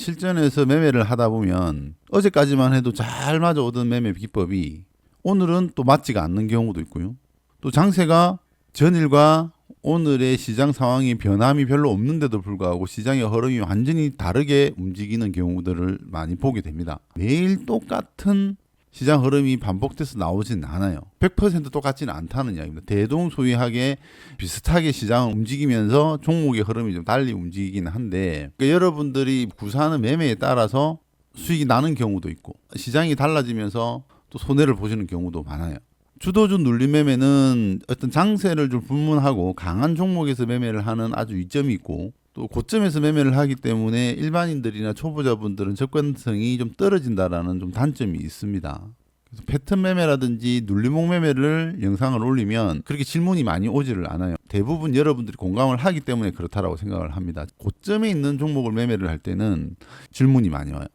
실전에서 매매를 하다 보면 어제까지만 해도 잘 맞아오던 매매 기법이 오늘은 또 맞지가 않는 경우도 있고요. 또 장세가 전일과 오늘의 시장 상황이 변함이 별로 없는데도 불구하고 시장의 흐름이 완전히 다르게 움직이는 경우들을 많이 보게 됩니다. 매일 똑같은 시장 흐름이 반복돼서 나오진 않아요. 100% 똑같지는 않다는 이야기입니다. 대동소이하게 비슷하게 시장을 움직이면서 종목의 흐름이 좀 달리 움직이긴 한데, 그러니까 여러분들이 구사하는 매매에 따라서 수익이 나는 경우도 있고 시장이 달라지면서 또 손해를 보시는 경우도 많아요. 주도주 눌림 매매는 어떤 장세를 좀 불문하고 강한 종목에서 매매를 하는 아주 이점이 있고, 또 고점에서 매매를 하기 때문에 일반인들이나 초보자분들은 접근성이 좀 떨어진다라는 좀 단점이 있습니다. 그래서 패턴 매매라든지 눌림목 매매를 영상을 올리면 그렇게 질문이 많이 오지를 않아요. 대부분 여러분들이 공감을 하기 때문에 그렇다라고 생각을 합니다. 고점에 있는 종목을 매매를 할 때는 질문이 많이 와요.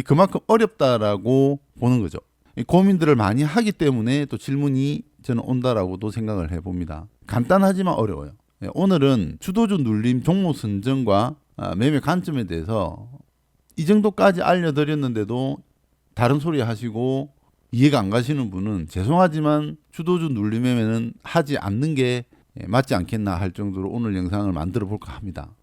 그만큼 어렵다라고 보는 거죠. 고민들을 많이 하기 때문에 또 질문이 저는 온다라고도 생각을 해봅니다. 간단하지만 어려워요. 오늘은 주도주 눌림 종목 선정과 매매 관점에 대해서 이 정도까지 알려드렸는데도 다른 소리 하시고 이해가 안 가시는 분은 죄송하지만 주도주 눌림 매매는 하지 않는 게 맞지 않겠나 할 정도로 오늘 영상을 만들어 볼까 합니다.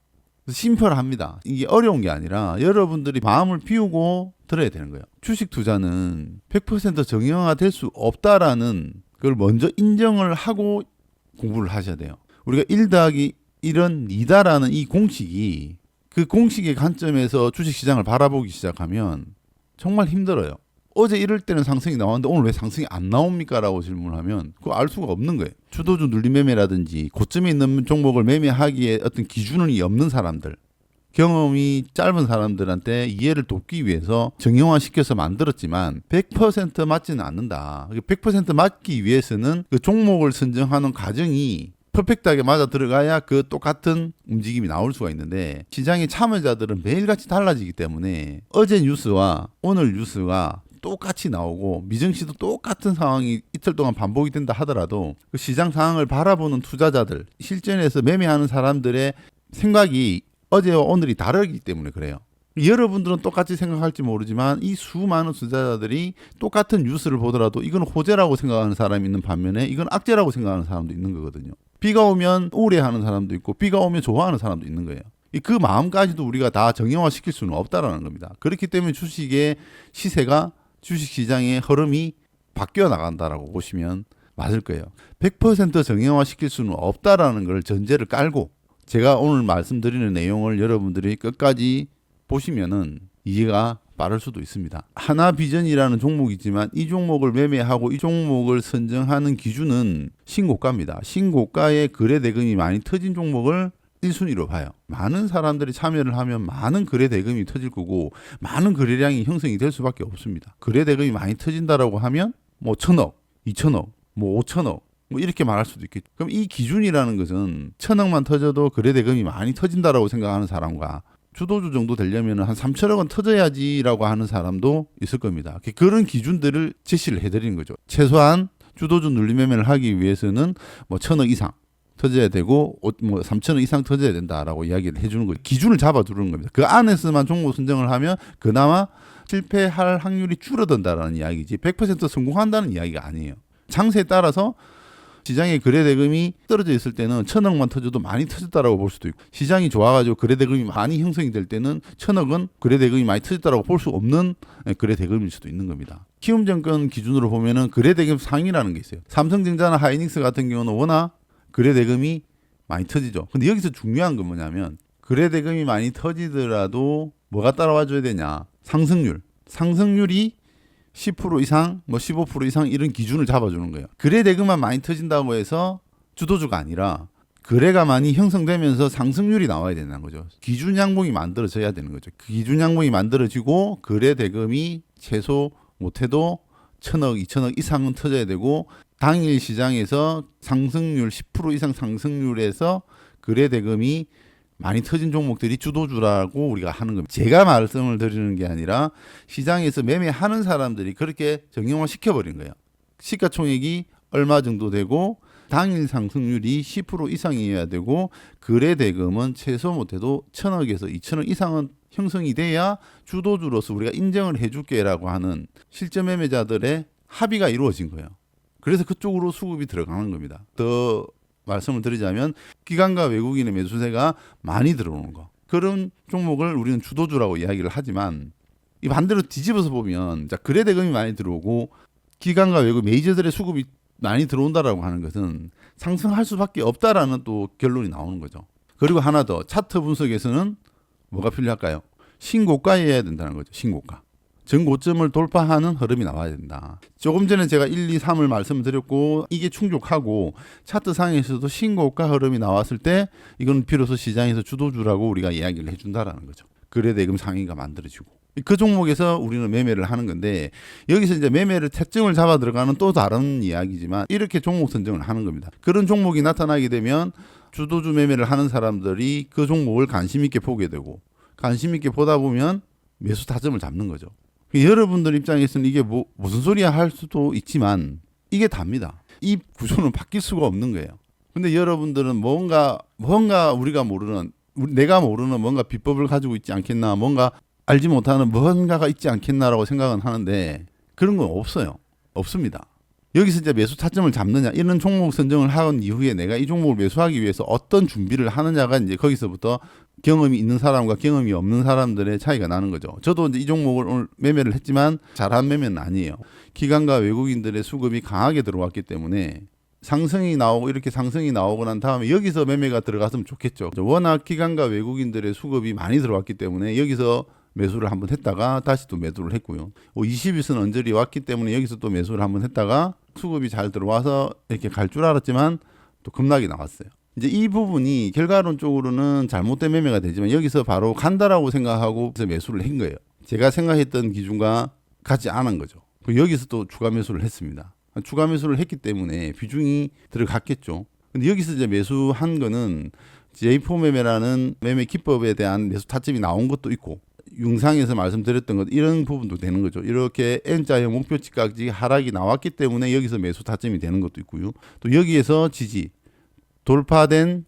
심플합니다. 이게 어려운 게 아니라 여러분들이 마음을 비우고 들어야 되는 거예요. 주식 투자는 100% 정형화될 수 없다라는 걸 먼저 인정을 하고 공부를 하셔야 돼요. 우리가 1 더하기 1은 2다라는 이 공식이, 그 공식의 관점에서 주식시장을 바라보기 시작하면 정말 힘들어요. 어제 이럴 때는 상승이 나왔는데 오늘 왜 상승이 안 나옵니까? 라고 질문하면 그거 알 수가 없는 거예요. 주도주 눌림 매매라든지 고점에 있는 종목을 매매하기에 어떤 기준이 없는 사람들, 경험이 짧은 사람들한테 이해를 돕기 위해서 정형화시켜서 만들었지만 100% 맞지는 않는다. 100% 맞기 위해서는 그 종목을 선정하는 과정이 퍼펙트하게 맞아 들어가야 그 똑같은 움직임이 나올 수가 있는데, 시장의 참여자들은 매일같이 달라지기 때문에 어제 뉴스와 오늘 뉴스가 똑같이 나오고 미증시도 똑같은 상황이 이틀 동안 반복이 된다 하더라도 그 시장 상황을 바라보는 투자자들, 실전에서 매매하는 사람들의 생각이 어제와 오늘이 다르기 때문에 그래요. 여러분들은 똑같이 생각할지 모르지만 이 수많은 투자자들이 똑같은 뉴스를 보더라도 이건 호재라고 생각하는 사람이 있는 반면에 이건 악재라고 생각하는 사람도 있는 거거든요. 비가 오면 우려하는 사람도 있고 비가 오면 좋아하는 사람도 있는 거예요. 그 마음까지도 우리가 다 정형화시킬 수는 없다라는 겁니다. 그렇기 때문에 주식의 시세가, 주식시장의 흐름이 바뀌어 나간다라고 보시면 맞을 거예요. 100% 정형화시킬 수는 없다라는 걸 전제를 깔고 제가 오늘 말씀드리는 내용을 여러분들이 끝까지 보시면은 이해가 빠를 수도 있습니다. 하나비전이라는 종목이지만 이 종목을 매매하고 이 종목을 선정하는 기준은 신고가입니다. 신고가에 거래 대금이 많이 터진 종목을 1순위로 봐요. 많은 사람들이 참여를 하면 많은 거래 대금이 터질 거고 많은 거래량이 형성이 될 수밖에 없습니다. 거래 대금이 많이 터진다라고 하면 뭐 1,000억, 2,000억, 뭐 5,000억 뭐 이렇게 말할 수도 있겠죠. 그럼 이 기준이라는 것은 1,000억만 터져도 거래 대금이 많이 터진다라고 생각하는 사람과 주도주 정도 되려면 한 3,000억은 터져야지라고 하는 사람도 있을 겁니다. 그런 기준들을 제시를 해드리는 거죠. 최소한 주도주 눌림 매매를 하기 위해서는 뭐 1,000억 이상 터져야 되고 뭐 3,000원 이상 터져야 된다라고 이야기를 해주는 거예요. 기준을 잡아두는 겁니다. 그 안에서만 종목 선정을 하면 그나마 실패할 확률이 줄어든다라는 이야기지 100% 성공한다는 이야기가 아니에요. 장세에 따라서 시장의 거래 대금이 떨어져 있을 때는 1,000억만 터져도 많이 터졌다라고 볼 수도 있고, 시장이 좋아가지고 거래 대금이 많이 형성이 될 때는 1,000억은 거래 대금이 많이 터졌다라고 볼 수 없는 거래 대금일 수도 있는 겁니다. 키움증권 기준으로 보면은 거래 대금 상위라는 게 있어요. 삼성전자나 하이닉스 같은 경우는 워낙 거래 대금이 많이 터지죠. 근데 여기서 중요한 건 뭐냐면 거래 대금이 많이 터지더라도 뭐가 따라와 줘야 되냐? 상승률이 10% 이상, 뭐 15% 이상 이런 기준을 잡아주는 거예요. 거래 대금만 많이 터진다고 해서 주도주가 아니라 거래가 많이 형성되면서 상승률이 나와야 된다는 거죠. 기준 양봉이 만들어져야 되는 거죠. 그 기준 양봉이 만들어지고 거래 대금이 최소 못해도 1,000억, 2,000억 이상은 터져야 되고, 당일 시장에서 상승률 10% 이상 상승률에서 거래 대금이 많이 터진 종목들이 주도주라고 우리가 하는 겁니다. 제가 말씀을 드리는 게 아니라 시장에서 매매하는 사람들이 그렇게 정형화 시켜버린 거예요. 시가총액이 얼마 정도 되고 당일 상승률이 10% 이상이어야 되고 거래 대금은 최소 못해도 1,000억에서 2,000억 이상은 형성이 돼야 주도주로서 우리가 인정을 해줄게라고 하는 실제 매매자들의 합의가 이루어진 거예요. 그래서 그쪽으로 수급이 들어가는 겁니다. 더 말씀을 드리자면 기관과 외국인의 매수세가 많이 들어오는 거. 그런 종목을 우리는 주도주라고 이야기를 하지만 이 반대로 뒤집어서 보면 거래 대금이 많이 들어오고 기관과 외국 메이저들의 수급이 많이 들어온다라고 하는 것은 상승할 수밖에 없다라는 또 결론이 나오는 거죠. 그리고 하나 더 차트 분석에서는 뭐가 필요할까요? 신고가여야 된다는 거죠. 신고가. 전고점을 돌파하는 흐름이 나와야 된다. 조금 전에 제가 1, 2, 3을 말씀드렸고 이게 충족하고 차트상에서도 신고가 흐름이 나왔을 때 이건 비로소 시장에서 주도주라고 우리가 이야기를 해준다라는 거죠. 거래대금 상위가 만들어지고 그 종목에서 우리는 매매를 하는 건데 여기서 이제 매매를 채점을 잡아 들어가는 또 다른 이야기지만 이렇게 종목 선정을 하는 겁니다. 그런 종목이 나타나게 되면 주도주 매매를 하는 사람들이 그 종목을 관심 있게 보게 되고 관심 있게 보다 보면 매수 타점을 잡는 거죠. 여러분들 입장에서는 이게 무슨 소리야 할 수도 있지만 이게 답니다. 이 구조는 바뀔 수가 없는 거예요. 근데 여러분들은 뭔가 우리가 모르는 내가 모르는 뭔가 비법을 가지고 있지 않겠나, 뭔가 알지 못하는 뭔가가 있지 않겠나라고 생각은 하는데 그런 건 없어요. 없습니다. 여기서 이제 매수 타점을 잡느냐 이런 종목 선정을 한 이후에 내가 이 종목을 매수하기 위해서 어떤 준비를 하느냐가 이제 거기서부터 경험이 있는 사람과 경험이 없는 사람들의 차이가 나는 거죠. 저도 이제 이 종목을 오늘 매매를 했지만 잘한 매매는 아니에요. 기관과 외국인들의 수급이 강하게 들어왔기 때문에 상승이 나오고 이렇게 상승이 나오고 난 다음에 여기서 매매가 들어갔으면 좋겠죠. 워낙 기관과 외국인들의 수급이 많이 들어왔기 때문에 여기서 매수를 한번 했다가 다시 또 매도를 했고요. 20일선 언저리 왔기 때문에 여기서 또 매수를 한번 했다가 수급이 잘 들어와서 이렇게 갈 줄 알았지만 또 급락이 나왔어요. 이제 이 부분이 결과론적으로는 잘못된 매매가 되지만 여기서 바로 간다라고 생각하고 매수를 한 거예요. 제가 생각했던 기준과 같지 않은 거죠. 여기서 또 추가 매수를 했습니다. 추가 매수를 했기 때문에 비중이 들어갔겠죠. 근데 여기서 이제 매수한 거는 J4 매매라는 매매 기법에 대한 매수 타점이 나온 것도 있고 영상에서 말씀드렸던 것 이런 부분도 되는 거죠. 이렇게 N자형 목표치까지 하락이 나왔기 때문에 여기서 매수 타점이 되는 것도 있고요. 또 여기에서 지지 돌파된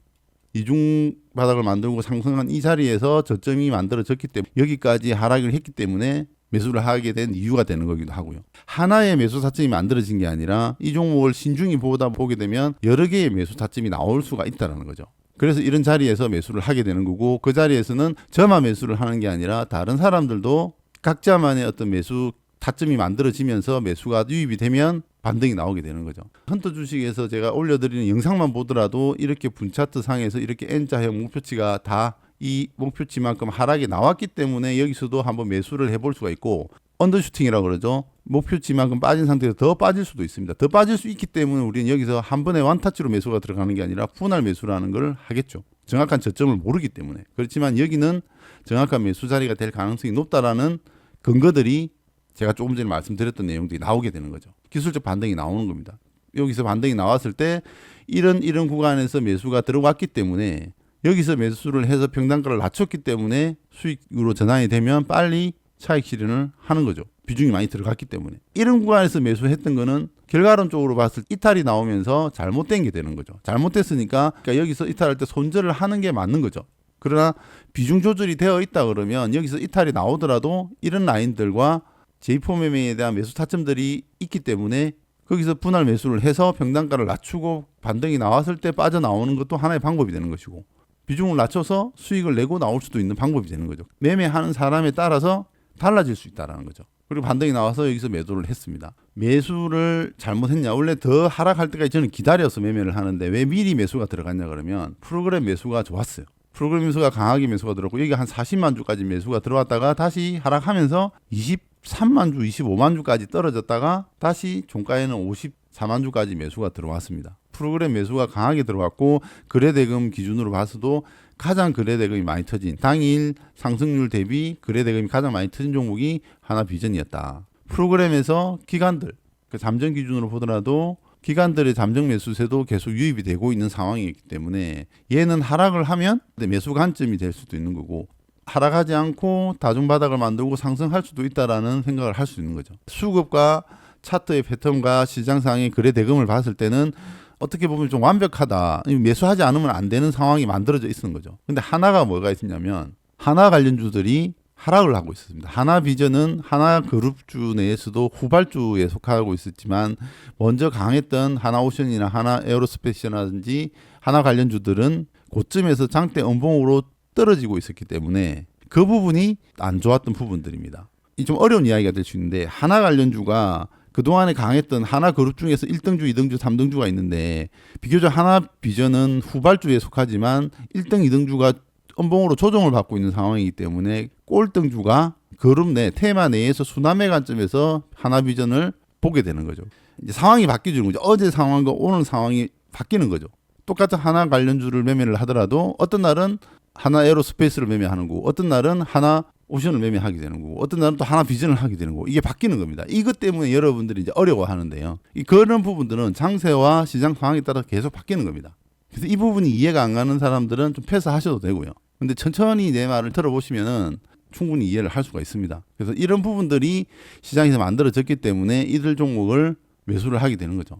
이중 바닥을 만들고 상승한 이 자리에서 저점이 만들어졌기 때문에 여기까지 하락을 했기 때문에 매수를 하게 된 이유가 되는 거기도 하고요. 하나의 매수 타점이 만들어진 게 아니라 이 종목을 신중히 보게 되면 여러 개의 매수 타점이 나올 수가 있다는 거죠. 그래서 이런 자리에서 매수를 하게 되는 거고 그 자리에서는 저만 매수를 하는 게 아니라 다른 사람들도 각자만의 어떤 매수 타점이 만들어지면서 매수가 유입이 되면 반등이 나오게 되는 거죠. 헌터 주식에서 제가 올려드리는 영상만 보더라도 이렇게 분차트 상에서 이렇게 N자형 목표치가 다 이 목표치만큼 하락이 나왔기 때문에 여기서도 한번 매수를 해볼 수가 있고 언더슈팅이라고 그러죠. 목표치만큼 빠진 상태에서 더 빠질 수도 있습니다. 더 빠질 수 있기 때문에 우리는 여기서 한 번에 원타치로 매수가 들어가는 게 아니라 분할 매수라는 걸 하겠죠. 정확한 저점을 모르기 때문에. 그렇지만 여기는 정확한 매수 자리가 될 가능성이 높다라는 근거들이 제가 조금 전에 말씀드렸던 내용들이 나오게 되는 거죠. 기술적 반등이 나오는 겁니다. 여기서 반등이 나왔을 때 이런 구간에서 매수가 들어왔기 때문에 여기서 매수를 해서 평단가를 낮췄기 때문에 수익으로 전환이 되면 빨리 차익 실현을 하는 거죠. 비중이 많이 들어갔기 때문에. 이런 구간에서 매수했던 거는 결과론적으로 봤을 때 이탈이 나오면서 잘못된 게 되는 거죠. 잘못됐으니까 그러니까 여기서 이탈할 때 손절을 하는 게 맞는 거죠. 그러나 비중 조절이 되어 있다 그러면 여기서 이탈이 나오더라도 이런 라인들과 J4 매매에 대한 매수 타점들이 있기 때문에 거기서 분할 매수를 해서 평단가를 낮추고 반등이 나왔을 때 빠져나오는 것도 하나의 방법이 되는 것이고 비중을 낮춰서 수익을 내고 나올 수도 있는 방법이 되는 거죠. 매매하는 사람에 따라서 달라질 수 있다는 거죠. 그리고 반등이 나와서 여기서 매도를 했습니다. 매수를 잘못했냐? 원래 더 하락할 때까지 저는 기다려서 매매를 하는데 왜 미리 매수가 들어갔냐 그러면 프로그램 매수가 좋았어요. 프로그램 매수가 강하게 매수가 들어갔고 여기 한 40만 주까지 매수가 들어왔다가 다시 하락하면서 23만 주, 25만 주까지 떨어졌다가 다시 종가에는 54만 주까지 매수가 들어왔습니다. 프로그램 매수가 강하게 들어갔고 거래대금 기준으로 봐서도 가장 거래대금이 많이 터진 당일 상승률 대비 거래대금이 가장 많이 터진 종목이 하나 비전이었다. 프로그램에서 기관들 그 잠정 기준으로 보더라도 기관들의 잠정 매수세도 계속 유입이 되고 있는 상황이기 때문에 얘는 하락을 하면 매수 관점이 될 수도 있는 거고 하락하지 않고 다중바닥을 만들고 상승할 수도 있다라는 생각을 할 수 있는 거죠. 수급과 차트의 패턴과 시장 상황의 거래 대금을 봤을 때는 어떻게 보면 좀 완벽하다. 매수하지 않으면 안 되는 상황이 만들어져 있는 거죠. 근데 하나가 뭐가 있냐면 하나 관련주들이 하락을 하고 있었습니다. 하나비전은 하나그룹주 내에서도 후발주에 속하고 있었지만 먼저 강했던 하나오션이나 하나에어로스페이스라든지 하나 관련주들은 고점에서 장대 음봉으로 떨어지고 있었기 때문에 그 부분이 안 좋았던 부분들입니다. 이 좀 어려운 이야기가 될 수 있는데 하나 관련주가 그동안에 강했던 하나그룹 중에서 1등주, 2등주, 3등주가 있는데 비교적 하나비전은 후발주에 속하지만 1등, 2등주가 음봉으로 조정을 받고 있는 상황이기 때문에 꼴등주가 그룹 내 테마 내에서 순환매 관점에서 하나비전을 보게 되는 거죠. 이제 상황이 바뀌는 거죠. 어제 상황과 오늘 상황이 바뀌는 거죠. 똑같은 하나 관련주를 매매를 하더라도 어떤 날은 하나 에어로스페이스를 매매하는 거고 어떤 날은 하나 오션을 매매하게 되는 거고 어떤 날은 또 하나 비전을 하게 되는 거고 이게 바뀌는 겁니다. 이것 때문에 여러분들이 이제 어려워하는데요. 그런 부분들은 장세와 시장 상황에 따라 계속 바뀌는 겁니다. 그래서 이 부분이 이해가 안 가는 사람들은 좀 패스하셔도 되고요. 근데 천천히 내 말을 들어보시면은 충분히 이해를 할 수가 있습니다. 그래서 이런 부분들이 시장에서 만들어졌기 때문에 이들 종목을 매수를 하게 되는 거죠.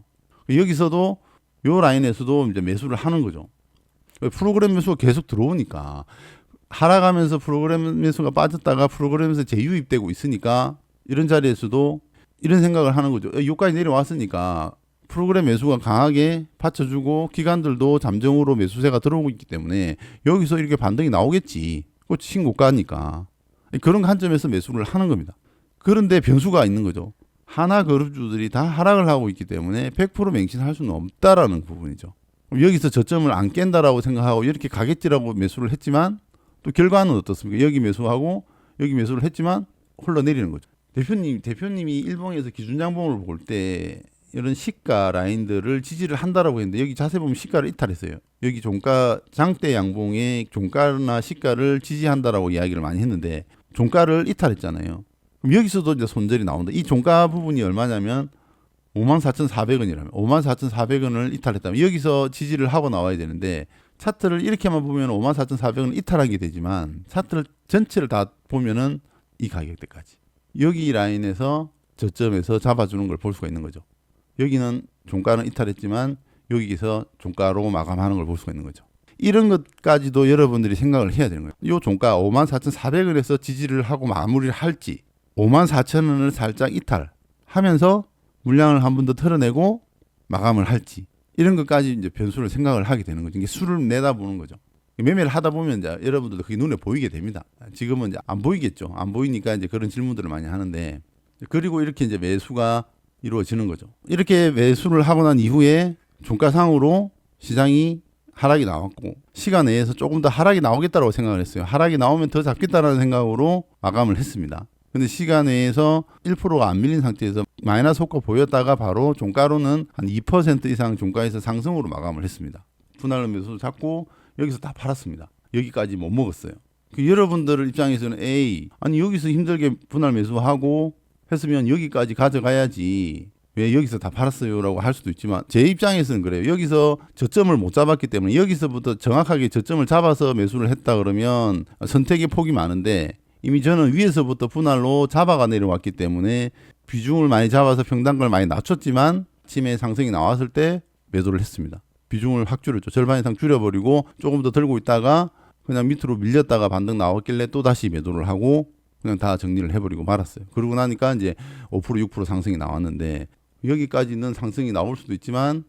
여기서도 요 라인에서도 이제 매수를 하는 거죠. 프로그램 매수가 계속 들어오니까 하락하면서 프로그램 매수가 빠졌다가 프로그램에서 재유입되고 있으니까 이런 자리에서도 이런 생각을 하는 거죠. 여기까지 내려왔으니까 프로그램 매수가 강하게 받쳐주고 기관들도 잠정으로 매수세가 들어오고 있기 때문에 여기서 이렇게 반등이 나오겠지. 신고가니까. 그런 관점에서 매수를 하는 겁니다. 그런데 변수가 있는 거죠. 하나 그룹주들이 다 하락을 하고 있기 때문에 100% 맹신할 수는 없다라는 부분이죠. 여기서 저점을 안 깬다라고 생각하고 이렇게 가겠지라고 매수를 했지만 또 결과는 어떻습니까? 여기 매수하고 여기 매수를 했지만 흘러내리는 거죠. 대표님이 일봉에서 기준장봉을 볼 때 이런 시가 라인들을 지지를 한다라고 했는데 여기 자세히 보면 시가를 이탈했어요. 여기 종가 장대 양봉의 종가나 시가를 지지한다라고 이야기를 많이 했는데 종가를 이탈했잖아요. 그럼 여기서도 이제 손절이 나온다. 이 종가 부분이 얼마냐면 54,400원이라면 54,400원을 이탈했다면 여기서 지지를 하고 나와야 되는데 차트를 이렇게만 보면 54,400원을 이탈하게 되지만 차트를 전체를 다 보면은 이 가격대까지 여기 라인에서 저점에서 잡아주는 걸 볼 수가 있는 거죠. 여기는 종가는 이탈했지만 여기서 종가로 마감하는 걸 볼 수가 있는 거죠. 이런 것까지도 여러분들이 생각을 해야 되는 거예요. 이 종가 54,400원에서 지지를 하고 마무리를 할지 54,000원을 살짝 이탈하면서 물량을 한 번 더 털어내고 마감을 할지 이런 것까지 이제 변수를 생각을 하게 되는 거죠. 이게 수를 내다보는 거죠. 매매를 하다 보면 이제 여러분들도 그게 눈에 보이게 됩니다. 지금은 이제 안 보이겠죠. 안 보이니까 이제 그런 질문들을 많이 하는데 그리고 이렇게 이제 매수가 이루어지는 거죠. 이렇게 매수를 하고 난 이후에 종가상으로 시장이 하락이 나왔고 시간 내에서 조금 더 하락이 나오겠다고 생각을 했어요. 하락이 나오면 더 잡겠다라는 생각으로 마감을 했습니다. 근데 시간 내에서 1%가 안 밀린 상태에서 마이너스 효과 보였다가 바로 종가로는 한 2% 이상 종가에서 상승으로 마감을 했습니다. 분할 매수 잡고 여기서 다 팔았습니다. 여기까지 못 먹었어요. 여러분들 입장에서는 아니 여기서 힘들게 분할 매수하고 했으면 여기까지 가져가야지 왜 여기서 다 팔았어요 라고 할 수도 있지만 제 입장에서는 그래요. 여기서 저점을 못 잡았기 때문에 여기서부터 정확하게 저점을 잡아서 매수를 했다 그러면 선택의 폭이 많은데 이미 저는 위에서부터 분할로 잡아가 내려왔기 때문에 비중을 많이 잡아서 평단가를 많이 낮췄지만 아침에 상승이 나왔을 때 매도를 했습니다. 비중을 확 줄였죠. 절반 이상 줄여버리고 조금 더 들고 있다가 그냥 밑으로 밀렸다가 반등 나왔길래 또 다시 매도를 하고 그냥 다 정리를 해버리고 말았어요. 그러고 나니까 이제 5% 6% 상승이 나왔는데 여기까지는 상승이 나올 수도 있지만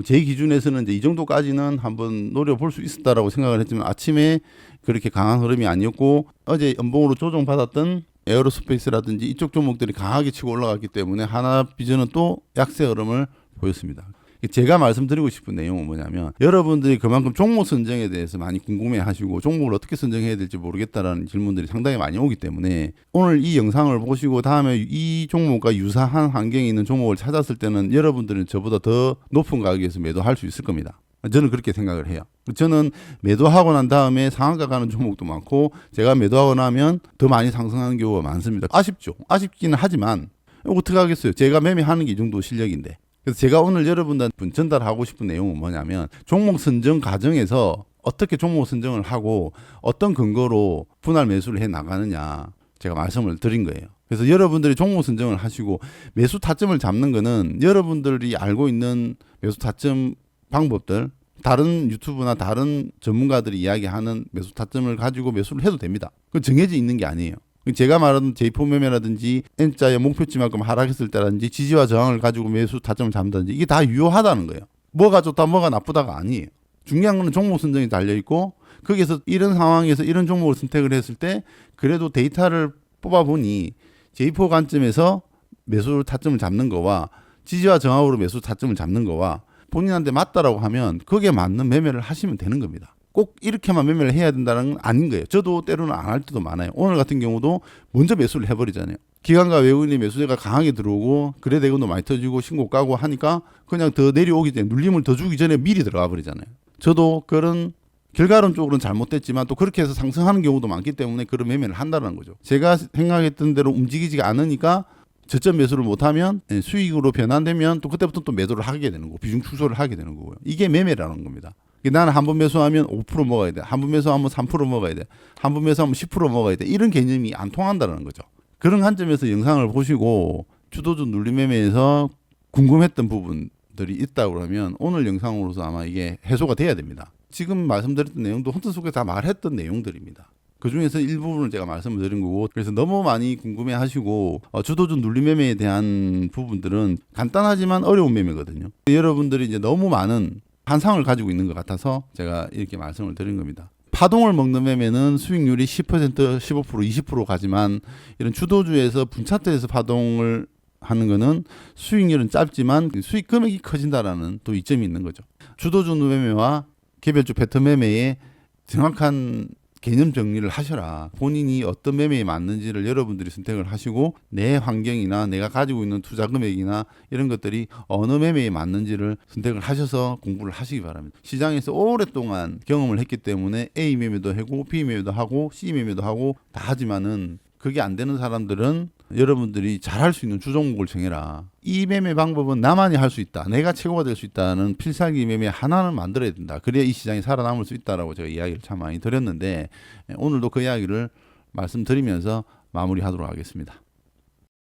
제 기준에서는 이제 이 정도까지는 한번 노려볼 수 있었다라고 생각을 했지만 아침에 그렇게 강한 흐름이 아니었고 어제 연봉으로 조정받았던 에어로스페이스라든지 이쪽 종목들이 강하게 치고 올라갔기 때문에 하나비전은 또 약세 흐름을 보였습니다. 제가 말씀드리고 싶은 내용은 뭐냐면 여러분들이 그만큼 종목 선정에 대해서 많이 궁금해 하시고 종목을 어떻게 선정해야 될지 모르겠다라는 질문들이 상당히 많이 오기 때문에 오늘 이 영상을 보시고 다음에 이 종목과 유사한 환경에 있는 종목을 찾았을 때는 여러분들은 저보다 더 높은 가격에서 매도할 수 있을 겁니다. 저는 그렇게 생각을 해요. 저는 매도하고 난 다음에 상한가 가는 종목도 많고 제가 매도하고 나면 더 많이 상승하는 경우가 많습니다. 아쉽죠. 아쉽기는 하지만 어떻게 하겠어요. 제가 매매하는 게 이 정도 실력인데. 그래서 제가 오늘 여러분들한테 전달하고 싶은 내용은 뭐냐면 종목 선정 과정에서 어떻게 종목 선정을 하고 어떤 근거로 분할 매수를 해 나가느냐 제가 말씀을 드린 거예요. 그래서 여러분들이 종목 선정을 하시고 매수 타점을 잡는 거는 여러분들이 알고 있는 매수 타점 방법들 다른 유튜브나 다른 전문가들이 이야기하는 매수 타점을 가지고 매수를 해도 됩니다. 그건 정해져 있는 게 아니에요. 제가 말하는 J4 매매라든지 N자의 목표치만큼 하락했을 때라든지 지지와 저항을 가지고 매수 타점을 잡는다든지 이게 다 유효하다는 거예요. 뭐가 좋다 뭐가 나쁘다가 아니에요. 중요한 거는 종목 선정이 달려있고 거기에서 이런 상황에서 이런 종목을 선택을 했을 때 그래도 데이터를 뽑아보니 J4 관점에서 매수 타점을 잡는 거와 지지와 저항으로 매수 타점을 잡는 거와 본인한테 맞다라고 하면 거기에 맞는 매매를 하시면 되는 겁니다. 꼭 이렇게만 매매를 해야 된다는 건 아닌 거예요. 저도 때로는 안 할 때도 많아요. 오늘 같은 경우도 먼저 매수를 해버리잖아요. 기관과 외국인의 매수세가 강하게 들어오고 거래대금도 많이 터지고 신고 까고 하니까 그냥 더 내려오기 전에 눌림을 더 주기 전에 미리 들어가 버리잖아요. 저도 그런 결과론적으로는 잘못됐지만 또 그렇게 해서 상승하는 경우도 많기 때문에 그런 매매를 한다는 거죠. 제가 생각했던 대로 움직이지가 않으니까 저점 매수를 못하면 수익으로 변환되면 또 그때부터 또 매도를 하게 되는 거고 비중 축소를 하게 되는 거고요. 이게 매매라는 겁니다. 나는 한 번 매수하면 5% 먹어야 돼. 한 번 매수하면 3% 먹어야 돼. 한 번 매수하면 10% 먹어야 돼. 이런 개념이 안 통한다는 거죠. 그런 관점에서 영상을 보시고 주도주 눌림매매에서 궁금했던 부분들이 있다고 그러면 오늘 영상으로서 아마 이게 해소가 돼야 됩니다. 지금 말씀드렸던 내용도 헌터 속에 다 말했던 내용들입니다. 그 중에서 일부분을 제가 말씀을 드린 거고 그래서 너무 많이 궁금해 하시고 주도주 눌림매매에 대한 부분들은 간단하지만 어려운 매매거든요. 여러분들이 이제 너무 많은 환상을 가지고 있는 것 같아서 제가 이렇게 말씀을 드린 겁니다. 파동을 먹는 매매는 수익률이 10%, 15%, 20% 가지만 이런 주도주에서 분차트에서 파동을 하는 거는 수익률은 짧지만 수익 금액이 커진다라는 또 이점이 있는 거죠. 주도주 매매와 개별주 패턴 매매의 정확한 개념 정리를 하셔라. 본인이 어떤 매매에 맞는지를 여러분들이 선택을 하시고 내 환경이나 내가 가지고 있는 투자 금액이나 이런 것들이 어느 매매에 맞는지를 선택을 하셔서 공부를 하시기 바랍니다. 시장에서 오랫동안 경험을 했기 때문에 A 매매도 하고 B 매매도 하고 C 매매도 하고 다 하지만은 그게 안 되는 사람들은 여러분들이 잘할 수 있는 주종목을 정해라. 이 매매 방법은 나만이 할 수 있다. 내가 최고가 될 수 있다는 필살기 매매 하나는 만들어야 된다. 그래야 이 시장이 살아남을 수 있다라고 제가 이야기를 참 많이 드렸는데 오늘도 그 이야기를 말씀드리면서 마무리하도록 하겠습니다.